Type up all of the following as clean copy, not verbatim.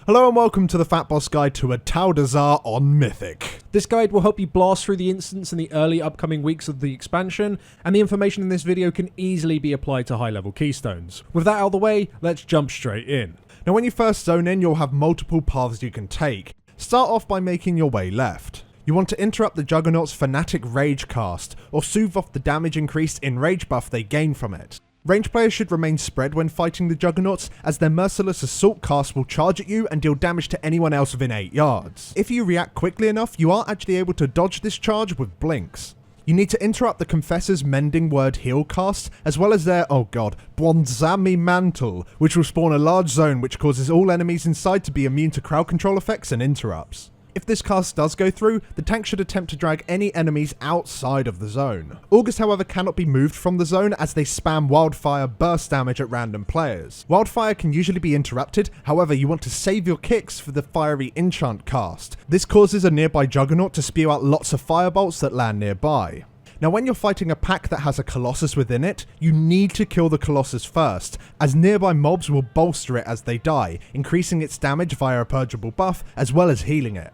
Hello and welcome to the FatBoss Guide to Atal'dazar on Mythic. This guide will help you blast through the instance in the early upcoming weeks of the expansion, and the information in this video can easily be applied to high level keystones. With that out of the way, let's jump straight in. Now when you first zone in, you'll have multiple paths you can take. Start off by making your way left. You want to interrupt the Juggernaut's Fanatic Rage cast, or soothe off the damage increase in rage buff they gain from it. Range players should remain spread when fighting the Juggernauts, as their merciless assault cast will charge at you and deal damage to anyone else within 8 yards. If you react quickly enough, you are actually able to dodge this charge with blinks. You need to interrupt the Confessor's Mending Word heal cast, as well as their, Bronzami Mantle, which will spawn a large zone which causes all enemies inside to be immune to crowd control effects and interrupts. If this cast does go through, the tank should attempt to drag any enemies outside of the zone. Augurs, however, cannot be moved from the zone as they spam Wildfire burst damage at random players. Wildfire can usually be interrupted, however you want to save your kicks for the Fiery Enchant cast. This causes a nearby Juggernaut to spew out lots of firebolts that land nearby. Now when you're fighting a pack that has a Colossus within it, you need to kill the Colossus first, as nearby mobs will bolster it as they die, increasing its damage via a purgeable buff as well as healing it.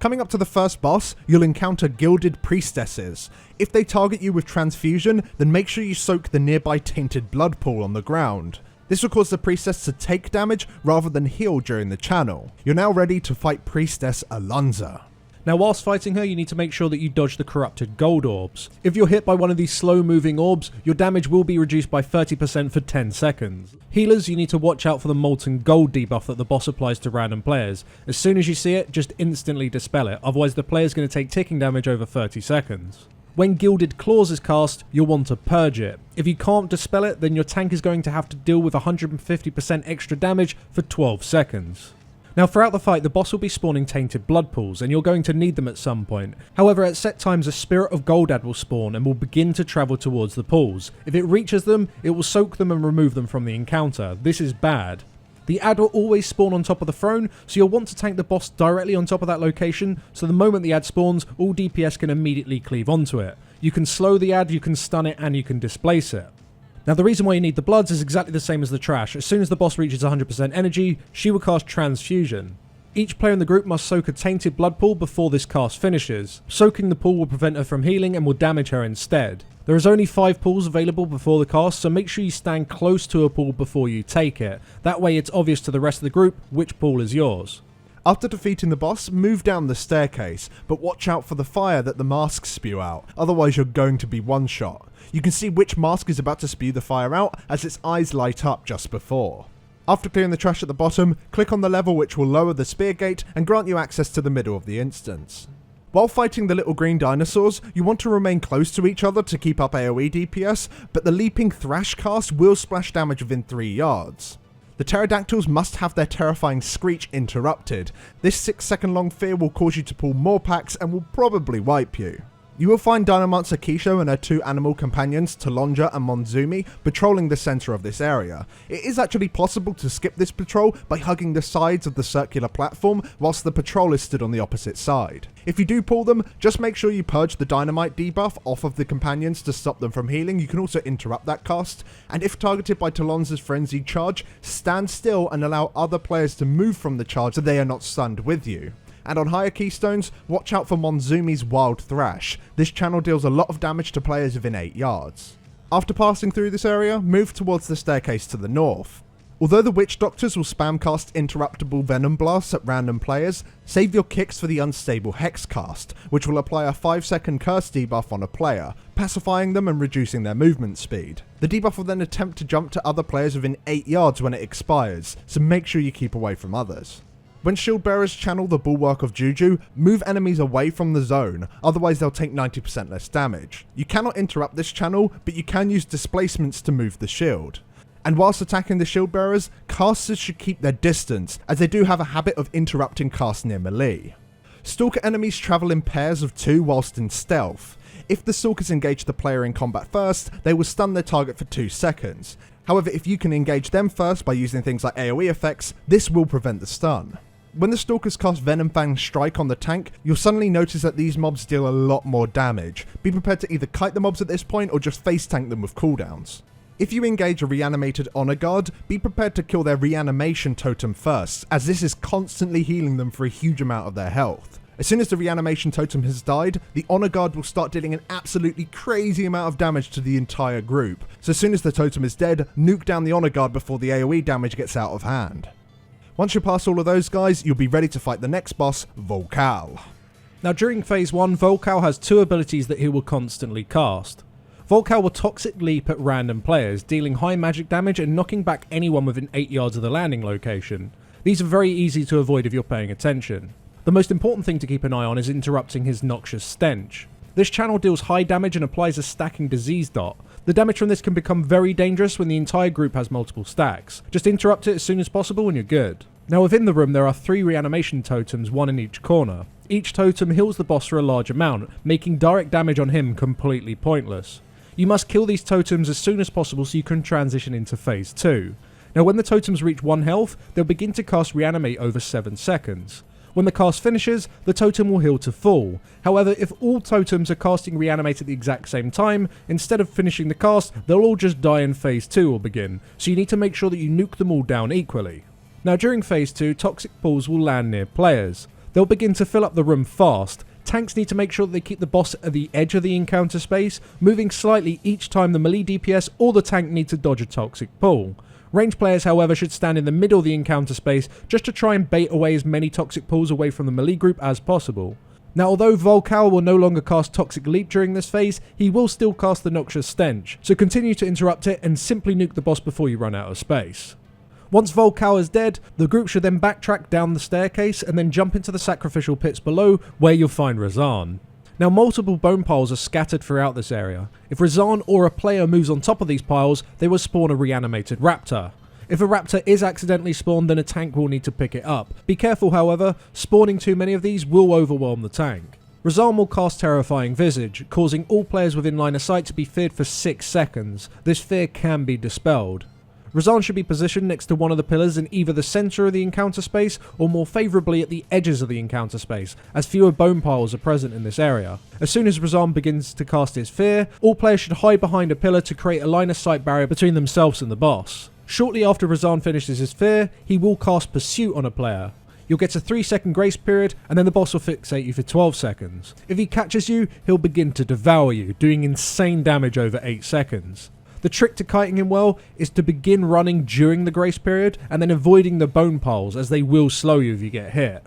Coming up to the first boss, you'll encounter Gilded Priestesses. If they target you with transfusion, then make sure you soak the nearby tainted blood pool on the ground. This will cause the priestess to take damage rather than heal during the channel. You're now ready to fight Priestess Alonza. Now whilst fighting her, you need to make sure that you dodge the corrupted gold orbs. If you're hit by one of these slow moving orbs, your damage will be reduced by 30% for 10 seconds. Healers, you need to watch out for the molten gold debuff that the boss applies to random players. As soon as you see it, just instantly dispel it, otherwise the player's going to take ticking damage over 30 seconds. When Gilded Claws is cast, you'll want to purge it. If you can't dispel it, then your tank is going to have to deal with 150% extra damage for 12 seconds. Now throughout the fight, the boss will be spawning tainted blood pools, and you're going to need them at some point. However, at set times a Spirit of Goldad will spawn and will begin to travel towards the pools. If it reaches them, it will soak them and remove them from the encounter. This is bad. The ad will always spawn on top of the throne, so you'll want to tank the boss directly on top of that location, so the moment the ad spawns, all DPS can immediately cleave onto it. You can slow the ad, you can stun it, and you can displace it. Now the reason why you need the bloods is exactly the same as the trash. As soon as the boss reaches 100% energy, she will cast Transfusion. Each player in the group must soak a tainted blood pool before this cast finishes. Soaking the pool will prevent her from healing and will damage her instead. There is only 5 pools available before the cast, so make sure you stand close to a pool before you take it. That way it's obvious to the rest of the group which pool is yours. After defeating the boss, move down the staircase, but watch out for the fire that the masks spew out, otherwise you're going to be one-shot. You can see which mask is about to spew the fire out as its eyes light up just before. After clearing the trash at the bottom, click on the level which will lower the spear gate and grant you access to the middle of the instance. While fighting the little green dinosaurs, you want to remain close to each other to keep up AoE DPS, but the leaping thrash cast will splash damage within 3 yards. The pterodactyls must have their terrifying screech interrupted. This 6-second long fear will cause you to pull more packs and will probably wipe you. You will find Dynamancer Kisho and her 2 animal companions, Talonja and Monzumi, patrolling the centre of this area. It is actually possible to skip this patrol by hugging the sides of the circular platform whilst the patrol is stood on the opposite side. If you do pull them, just make sure you purge the dynamite debuff off of the companions to stop them from healing. You can also interrupt that cast, and if targeted by Talonza's frenzied charge, stand still and allow other players to move from the charge so they are not stunned with you. And on higher keystones, watch out for Monzumi's Wild Thrash. This channel deals a lot of damage to players within 8 yards. After passing through this area, move towards the staircase to the north. Although the Witch Doctors will spam cast interruptible Venom Blasts at random players, save your kicks for the Unstable Hex cast, which will apply a 5-second curse debuff on a player, pacifying them and reducing their movement speed. The debuff will then attempt to jump to other players within 8 yards when it expires, so make sure you keep away from others. When shield bearers channel the Bulwark of Juju, move enemies away from the zone, otherwise they'll take 90% less damage. You cannot interrupt this channel, but you can use displacements to move the shield. And whilst attacking the shield bearers, casters should keep their distance, as they do have a habit of interrupting casts near melee. Stalker enemies travel in pairs of 2 whilst in stealth. If the stalkers engage the player in combat first, they will stun their target for 2 seconds. However, if you can engage them first by using things like AoE effects, this will prevent the stun. When the stalkers cast Venom Fang Strike on the tank, you'll suddenly notice that these mobs deal a lot more damage. Be prepared to either kite the mobs at this point or just face tank them with cooldowns. If you engage a reanimated honor guard, be prepared to kill their reanimation totem first, as this is constantly healing them for a huge amount of their health. As soon as the reanimation totem has died, the honor guard will start dealing an absolutely crazy amount of damage to the entire group. So as soon as the totem is dead, nuke down the honor guard before the AoE damage gets out of hand. Once you're past all of those guys, you'll be ready to fight the next boss, Volcal. Now during phase 1, Volcal has 2 abilities that he will constantly cast. Volcal will Toxic Leap at random players, dealing high magic damage and knocking back anyone within 8 yards of the landing location. These are very easy to avoid if you're paying attention. The most important thing to keep an eye on is interrupting his noxious stench. This channel deals high damage and applies a stacking disease dot. The damage from this can become very dangerous when the entire group has multiple stacks. Just interrupt it as soon as possible and you're good. Now within the room there are 3 reanimation totems, 1 in each corner. Each totem heals the boss for a large amount, making direct damage on him completely pointless. You must kill these totems as soon as possible so you can transition into phase 2. Now when the totems reach 1 health, they'll begin to cast Reanimate over 7 seconds. When the cast finishes, the totem will heal to full. However, if all totems are casting Reanimate at the exact same time, instead of finishing the cast, they'll all just die and phase 2 will begin, so you need to make sure that you nuke them all down equally. Now during phase 2, toxic pools will land near players. They'll begin to fill up the room fast. Tanks need to make sure that they keep the boss at the edge of the encounter space, moving slightly each time the melee DPS or the tank need to dodge a toxic pool. Range players, however, should stand in the middle of the encounter space just to try and bait away as many toxic pools away from the melee group as possible. Now although Volcal will no longer cast Toxic Leap during this phase, he will still cast the Noxious Stench, so continue to interrupt it and simply nuke the boss before you run out of space. Once Volcal is dead, the group should then backtrack down the staircase and then jump into the sacrificial pits below, where you'll find Razan. Now multiple bone piles are scattered throughout this area. If Razan or a player moves on top of these piles, they will spawn a reanimated raptor. If a raptor is accidentally spawned, then a tank will need to pick it up. Be careful however, spawning too many of these will overwhelm the tank. Razan will cast Terrifying Visage, causing all players within line of sight to be feared for 6 seconds. This fear can be dispelled. Razan should be positioned next to one of the pillars in either the centre of the encounter space or more favourably at the edges of the encounter space, as fewer bone piles are present in this area. As soon as Razan begins to cast his fear, all players should hide behind a pillar to create a line of sight barrier between themselves and the boss. Shortly after Razan finishes his fear, he will cast Pursuit on a player. You'll get a 3-second grace period and then the boss will fixate you for 12 seconds. If he catches you, he'll begin to devour you, doing insane damage over 8 seconds. The trick to kiting him well is to begin running during the grace period and then avoiding the bone piles, as they will slow you if you get hit.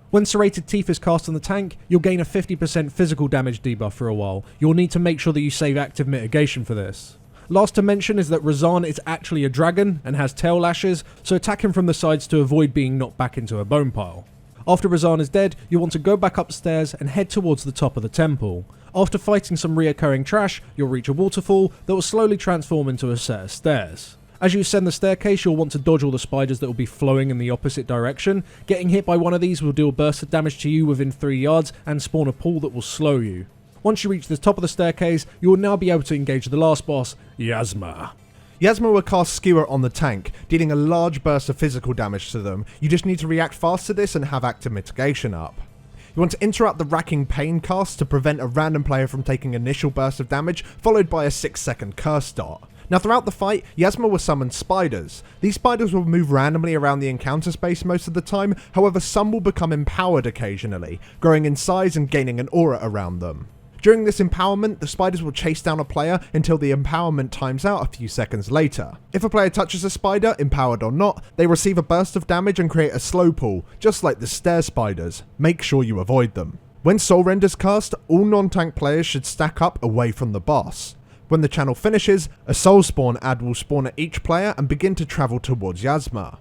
When Serrated Teeth is cast on the tank, you'll gain a 50% physical damage debuff for a while. You'll need to make sure that you save active mitigation for this. Last to mention is that Razan is actually a dragon and has tail lashes, so attack him from the sides to avoid being knocked back into a bone pile. After Razan is dead, you'll want to go back upstairs and head towards the top of the temple. After fighting some reoccurring trash, you'll reach a waterfall that will slowly transform into a set of stairs. As you ascend the staircase, you'll want to dodge all the spiders that will be flowing in the opposite direction. Getting hit by one of these will deal a burst of damage to you within 3 yards and spawn a pool that will slow you. Once you reach the top of the staircase, you will now be able to engage the last boss, Yasma. Yasma will cast Skewer on the tank, dealing a large burst of physical damage to them. You just need to react fast to this and have active mitigation up. You want to interrupt the Racking Pain cast to prevent a random player from taking initial burst of damage, followed by a 6-second curse dot. Now throughout the fight, Yasma will summon spiders. These spiders will move randomly around the encounter space most of the time, however some will become empowered occasionally, growing in size and gaining an aura around them. During this empowerment, the spiders will chase down a player until the empowerment times out a few seconds later. If a player touches a spider, empowered or not, they receive a burst of damage and create a slow pull, just like the stair spiders. Make sure you avoid them. When Soul Render's cast, all non-tank players should stack up away from the boss. When the channel finishes, a Soul Spawn ad will spawn at each player and begin to travel towards Yasma.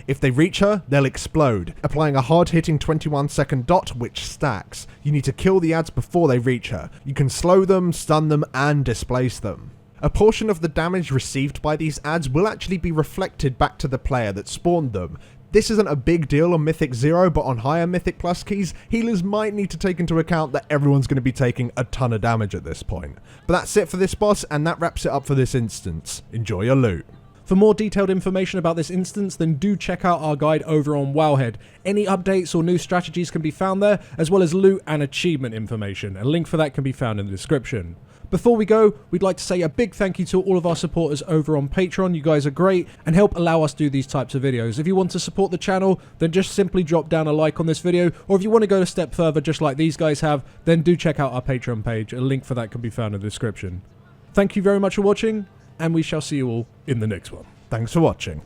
If they reach her, they'll explode, applying a hard-hitting 21-second dot which stacks. You need to kill the ads before they reach her. You can slow them, stun them, and displace them. A portion of the damage received by these ads will actually be reflected back to the player that spawned them. This isn't a big deal on Mythic 0, but on higher Mythic Plus keys, healers might need to take into account that everyone's going to be taking a ton of damage at this point. But that's it for this boss, and that wraps it up for this instance. Enjoy your loot. For more detailed information about this instance, then do check out our guide over on Wowhead. Any updates or new strategies can be found there, as well as loot and achievement information. A link for that can be found in the description. Before we go, we'd like to say a big thank you to all of our supporters over on Patreon. You guys are great and help allow us do these types of videos. If you want to support the channel, then just simply drop down a like on this video, or if you want to go a step further just like these guys have, then do check out our Patreon page. A link for that can be found in the description. Thank you very much for watching, and we shall see you all in the next one. Thanks for watching.